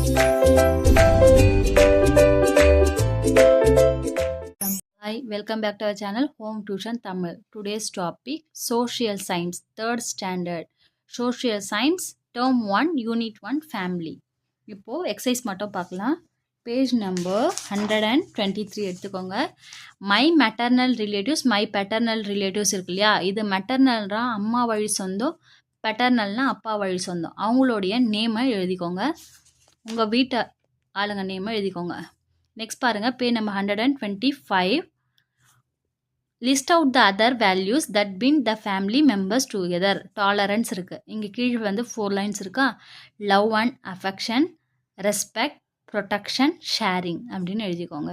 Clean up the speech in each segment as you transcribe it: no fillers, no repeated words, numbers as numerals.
Hi, welcome back to our channel Home Tuition Tamil. Today's topic Social Science, 3rd Standard. Social Science, Term 1, Unit 1, Family. இப்போ exercise மட்டும் பார்க்கலாம். Page number 123 எடுத்துக்கோங்க. My maternal relatives, my paternal relatives இருக்கு இல்லையா, இது மெட்டர்னல்னா அம்மா வழி சொந்தம், பெட்டர்னல்னா அப்பா வழி சொந்தம். அவங்களுடைய நேமை எழுதிக்கோங்க, உங்கள் வீட்டு ஆளுங்க நேமை எழுதிக்கோங்க. நெக்ஸ்ட் பாருங்கள், page number 125. List out the other values that bind the family members together. Tolerance இருக்குது. இங்கே கீழே வந்து 4 லைன்ஸ் இருக்கா. Love and affection, respect, protection, sharing அப்படின்னு எழுதிக்கோங்க.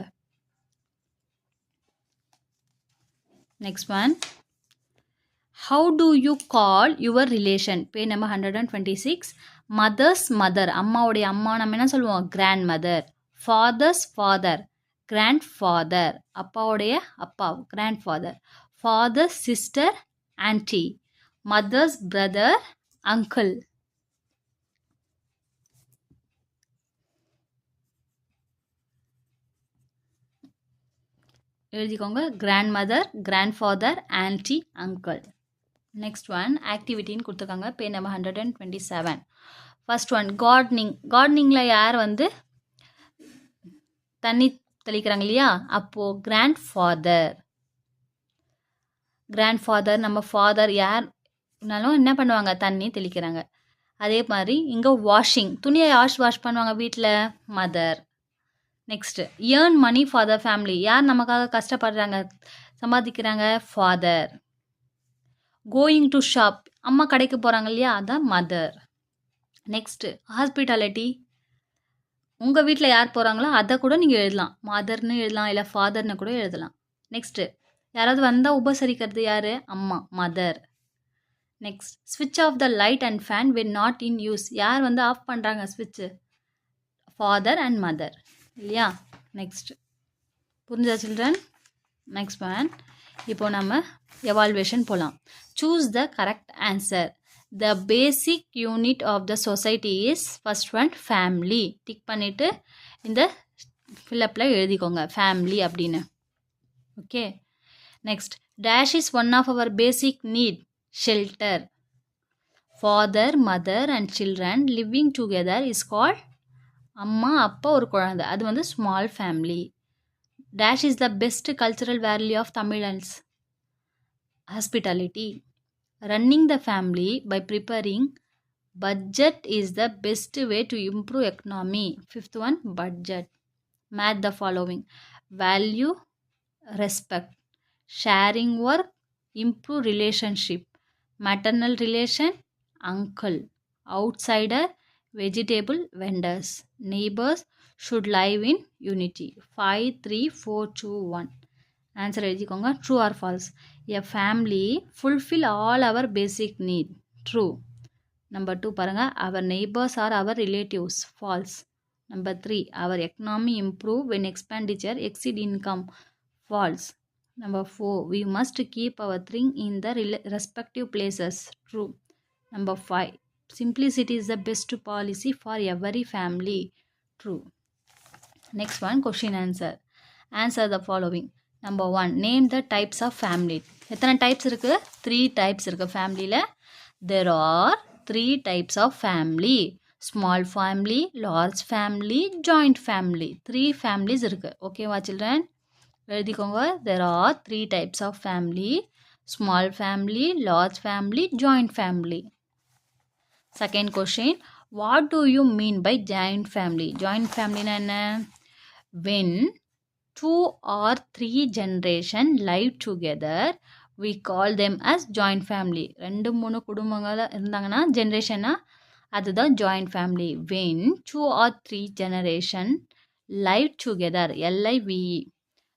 Next one, how do you call your relation. Page number 126. Mother's mother, அம்மாவுடைய அம்மா நம்ம என்ன சொல்லுவோம், grandmother. Father's father, grand father, அப்பாவுடைய அப்பா, grandfather. Father's sister, aunty. Mother's brother, uncle. எழுதிக்கோங்க, grand mother, grand father, aunty, uncle. Next one, ஆக்டிவிட்டின்னு கொடுத்துருக்காங்க. Page number 127. First one, gardening. கார்டனிங்கில் யார் வந்து தண்ணி தெளிக்கிறாங்க இல்லையா, அப்போது கிராண்ட் ஃபாதர். கிராண்ட் ஃபாதர், நம்ம ஃபாதர் யார்னாலும் என்ன பண்ணுவாங்க, தண்ணி தெளிக்கிறாங்க. அதே மாதிரி இங்கே வாஷிங், துணியை வாஷ் பண்ணுவாங்க வீட்டில், mother. Next, earn money for the family, யார் நமக்காக கஷ்டப்படுறாங்க, சம்பாதிக்கிறாங்க, ஃபாதர். கோயிங் டு ஷாப், அம்மா கடைக்கு போகிறாங்க இல்லையா, அதான் மதர். நெக்ஸ்ட்டு, ஹாஸ்பிட்டாலிட்டி, உங்கள் வீட்டில் யார் போகிறாங்களோ அதை கூட நீங்கள் எழுதலாம், மதர்னு எழுதலாம், இல்லை ஃபாதர்னு கூட எழுதலாம். நெக்ஸ்ட்டு, யாராவது வந்தால் உபசரிக்கிறது யார், அம்மா, மதர். நெக்ஸ்ட், ஸ்விட்ச் off the light and fan when not in use, யார் வந்து ஆஃப் பண்ணுறாங்க ஸ்விட்சு, ஃபாதர் அண்ட் மதர் இல்லையா. நெக்ஸ்ட், புரிஞ்சா சில்ட்ரன்? நெக்ஸ்ட் ஒன், இப்போ நம்ம எவால்வேஷன் போகலாம். Choose the correct answer. The basic unit of the society is, first one family. Tick பண்ணிவிட்டு இந்த ஃபில்லப்பில் எழுதிக்கோங்க ஃபேமிலி அப்படின்னு. Okay. Next, dash is one of our basic need, shelter. Father, mother and children living together is called, அம்மா அப்பா ஒரு குழந்தை, அது வந்து small family. Dash is the best cultural value of தமிழன்ஸ், hospitality. Running the family by preparing budget is the best way to improve economy. Fifth one, budget. Match the following: value, respect, sharing work, improve relationship, maternal relation, uncle, outsider, vegetable vendors, neighbors should live in unity. 5 3 4 2 1. Answer எழுதிக்கோங்க. True or false. A family fulfil all our basic need, true. Number 2 பாருங்கள், our neighbours are our relatives, false. Number 3, our economy improve when expenditure exceed income, false. Number 4, we must keep our thing in the respective places, true. Number 5, simplicity is the best policy for every family, true. Next one, question answer. Answer the following. Number 1, name the types of family. எத்தனை types இருக்குது? 3 types இருக்குது ஃபேமிலியில். There are 3 types of family. Small family, large family, joint family. 3 families இருக்குது. ஓகேவா children? எழுதிக்கோங்க. There are 3 types of family. Small family, large family, joint family. Second question, what do you mean by joint family? Joint ஃபேமிலினா என்ன? When 2 or 3 generation live together, we call them as joint family. 2-3 குடும்பங்கள் இருந்தாங்கன்னா ஜென்ரேஷனா, அதுதான் joint family. When 2 or 3 generation live together, LIVE,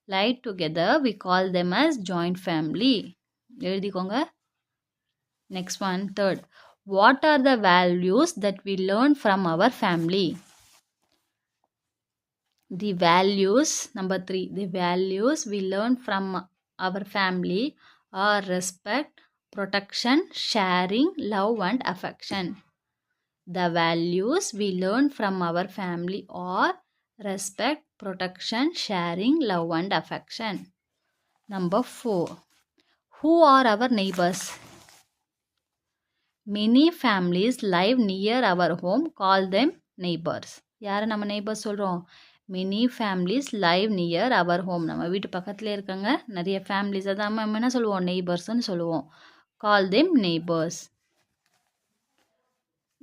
live together, we call them as joint family. எழுதிக்கோங்க. Next one, third, what are the values that we learn from our family? The values, number 3, the values we learn from our family are respect, protection, sharing, love and affection. The values we learn from our family are respect, protection, sharing, love and affection. Number 4. Who are our neighbors? Many families live near our home, call them neighbors. யாரை நம்ம neighbors சொல்கிறோம்? Many families live near our home. நம்ம வீட்டு பக்கத்தில் இருக்காங்க நிறைய families, அதான் நம்ம என்ன சொல்லுவோம்? neighborsன்னு சொல்லுவோம். Call them neighbors.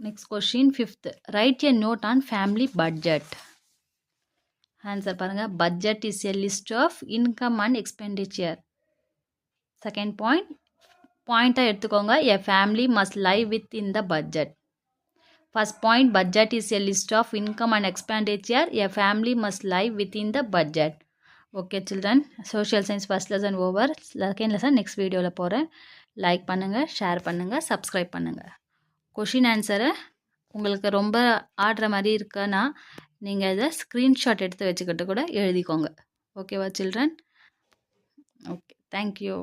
Next question, 5th. Write a note on family budget. Answer பாருங்க. Budget is a list of income and expenditure. Second point, பாயிண்ட்டாக எடுத்துக்கோங்க. A family must live within the budget. First point, budget is a list of income and expenditure. A family must live within the budget. Okay children, social science first lesson over. Second lesson next வீடியோவில் போகிறேன். Like பண்ணுங்கள், share பண்ணுங்கள், subscribe பண்ணுங்கள். Question ஆன்சரை உங்களுக்கு ரொம்ப ஆடுற மாதிரி இருக்குன்னா நீங்கள் இதை ஸ்க்ரீன்ஷாட் எடுத்து வச்சுக்கிட்டு கூட எழுதிக்கோங்க. ஓகேவா சில்ட்ரன்? Okay, thank you.